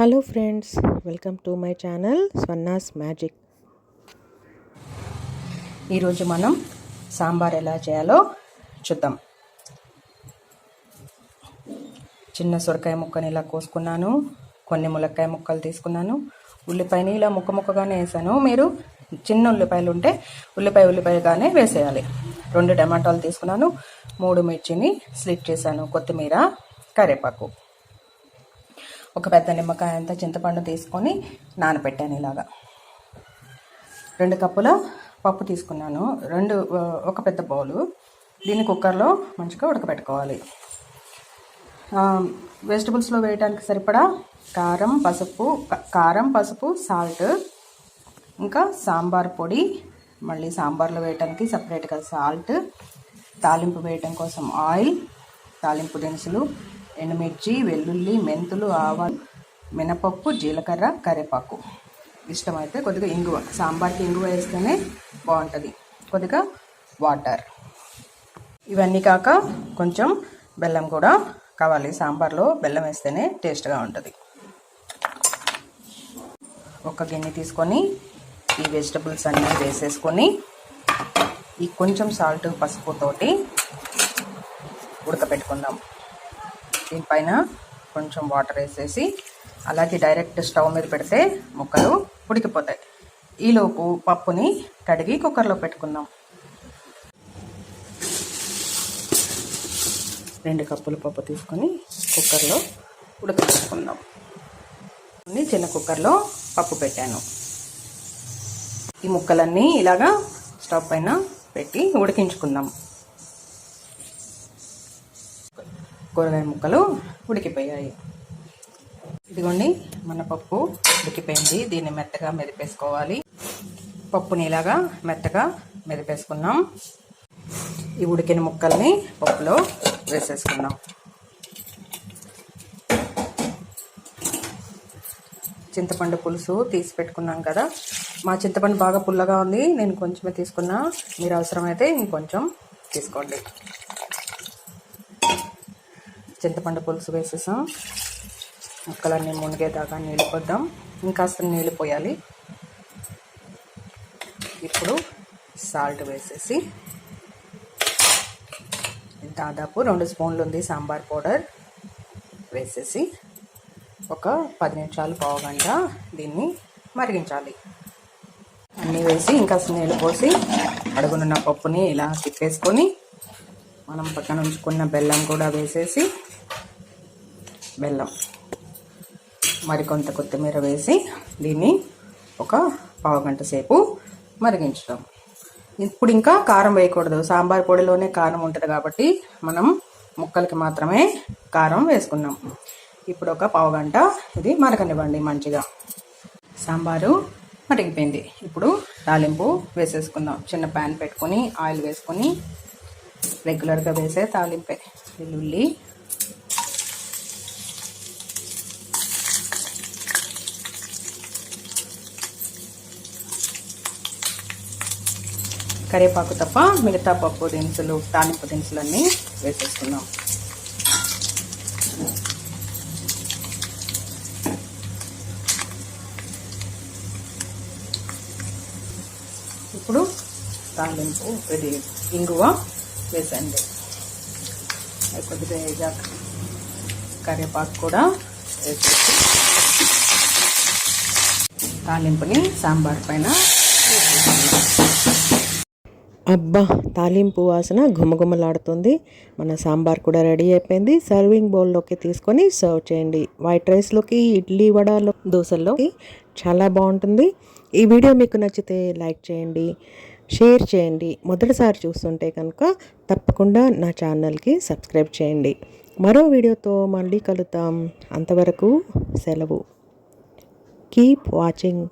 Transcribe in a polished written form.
Hello friends, welcome to my channel Swarna's magic. ఈరోజు మనం సాంబార్ ఎలా చేయాలో చూద్దాం. చిన్న సొరకాయ ముక్కని ఇలా కోసుకున్నాను, కొన్ని ములక్కాయ ముక్కలు తీసుకున్నాను, ఉల్లిపాయని ఇలా ముక్కగానే వేసాను. మీరు చిన్న ఉల్లిపాయలు ఉంటే ఉల్లిపాయగానే వేసేయాలి. 2 టమాటాలు తీసుకున్నాను, 3 మిర్చిని స్లిట్ చేశాను, కొత్తిమీర, కరివేపాకు, ఒక పెద్ద నిమ్మకాయ అంతా చింతపండు తీసుకొని నానబెట్టాను. ఇలాగా 2 కప్పుల పప్పు తీసుకున్నాను, ఒక పెద్ద బౌలు. దీన్ని కుక్కర్లో మంచిగా ఉడకబెట్టుకోవాలి. వెజిటబుల్స్లో వేయడానికి సరిపడా కారం, పసుపు, సాల్ట్, ఇంకా సాంబార్ పొడి, మళ్ళీ సాంబార్లో వేయడానికి సపరేట్గా సాల్ట్, తాలింపు వేయటం కోసం ఆయిల్, తాలింపు దినుసులు, ఎండుమిర్చి, వెల్లుల్లి, మెంతులు, ఆవాలు, మినపప్పు, జీలకర్ర, కరివేపాకు. ఇష్టమైతే కొద్దిగా ఇంగువ, సాంబార్కి ఇంగువ వేస్తేనే బాగుంటుంది. కొద్దిగా వాటర్. ఇవన్నీ కాక కొంచెం బెల్లం కూడా కావాలి. సాంబార్లో బెల్లం వేస్తేనే టేస్ట్గా ఉంటుంది. ఒక గిన్నె తీసుకొని ఈ వెజిటబుల్స్ అన్నీ వేసేసుకొని ఈ కొంచెం సాల్ట్, పసుపుతోటి ఉడకపెట్టుకుందాం. దీనిపైన కొంచెం వాటర్ వేసేసి అలాగే డైరెక్ట్ స్టవ్ మీద పెడితే ముక్కలు ఉడికిపోతాయి. ఈలోపు పప్పుని కడిగి కుక్కర్లో పెట్టుకుందాం. 2 కప్పుల పప్పు తీసుకొని కుక్కర్లో ఉడకపెట్టుకుందాం. చిన్న కుక్కర్లో పప్పు పెట్టాను. ఈ ముక్కలన్నీ ఇలాగా స్టవ్ పైన పెట్టి ఉడికించుకుందాం. కూరగాయ ముక్కలు ఉడికిపోయాయి. ఇదిగోండి, మన పప్పు ఉడికిపోయింది. దీన్ని మెత్తగా మెదిపేసుకోవాలి. పప్పుని ఇలాగా మెత్తగా మెదిపేసుకున్నాం. ఈ ఉడికిన ముక్కల్ని పప్పులో వేసేసుకున్నాం. చింతపండు పులుసు తీసి పెట్టుకున్నాం కదా. మా చింతపండు బాగా పుల్లగా ఉంది, నేను కొంచెమే తీసుకున్నా. మీరు అవసరమైతే ఇంకొంచెం తీసుకోండి. చింతపండు పులుసు వేసేసాం. ముక్కలన్నీ మునిగేదాకా నీళ్ళు పోద్దాం. ఇంకాస్త నీళ్ళు పోయాలి. ఇప్పుడు సాల్ట్ వేసేసి దాదాపు 2 స్పూన్లు ఉంది సాంబార్ పౌడర్ వేసేసి ఒక 10 నిమిషాలు, పావుగంట దీన్ని మరిగించాలి. అన్నీ వేసి ఇంకాస్త నీళ్ళు పోసి అడుగునున్న పప్పుని ఇలా తిప్పేసుకొని మనం పక్కన ఉంచుకున్న బెల్లం కూడా వేసేసి మరికొంత కొత్తిమీర వేసి దీన్ని ఒక పావుగంట సేపు మరిగించుదాం. ఇప్పుడు ఇంకా కారం వేయకూడదు. సాంబార్ పొడిలోనే కారం ఉంటుంది కాబట్టి మనం ముక్కలకి మాత్రమే కారం వేసుకున్నాం. ఇప్పుడు ఒక పావుగంట ఇది మరగనివ్వండి మంచిగా. సాంబారు మరిగిపోయింది. ఇప్పుడు తాలింపు వేసేసుకుందాం. చిన్న ప్యాన్ పెట్టుకొని ఆయిల్ వేసుకొని రెగ్యులర్గా వేసే తాలింపే. వెల్లుల్లి, కరివేపాకు తప్ప మిగతా పప్పు దినుసులు, తాలింపు దినుసులన్నీ వేసేసుకుందాం. ఇప్పుడు తాలింపు ఇది ఇంగువ వేసండి. అది కొద్దిగా వేసాక కరివేపాకు కూడా వేసేసి తాలింపుని సాంబార్ పైన అబ్బా, తాలింపు వాసన ఘుమఘుమలాడుతుంది. మన సాంబార్ కూడా రెడీ అయిపోయింది. సర్వింగ్ బౌల్లోకి తీసుకొని సర్వ్ చేయండి. వైట్ రైస్లోకి, ఇడ్లీ, వడలో, దోశల్లోకి చాలా బాగుంటుంది. ఈ వీడియో మీకు నచ్చితే లైక్ చేయండి, షేర్ చేయండి. మొదటిసారి చూస్తుంటే కనుక తప్పకుండా నా ఛానల్కి సబ్స్క్రైబ్ చేయండి. మరో వీడియోతో మళ్ళీ కలుద్దాం. అంతవరకు సెలవు. Keep watching.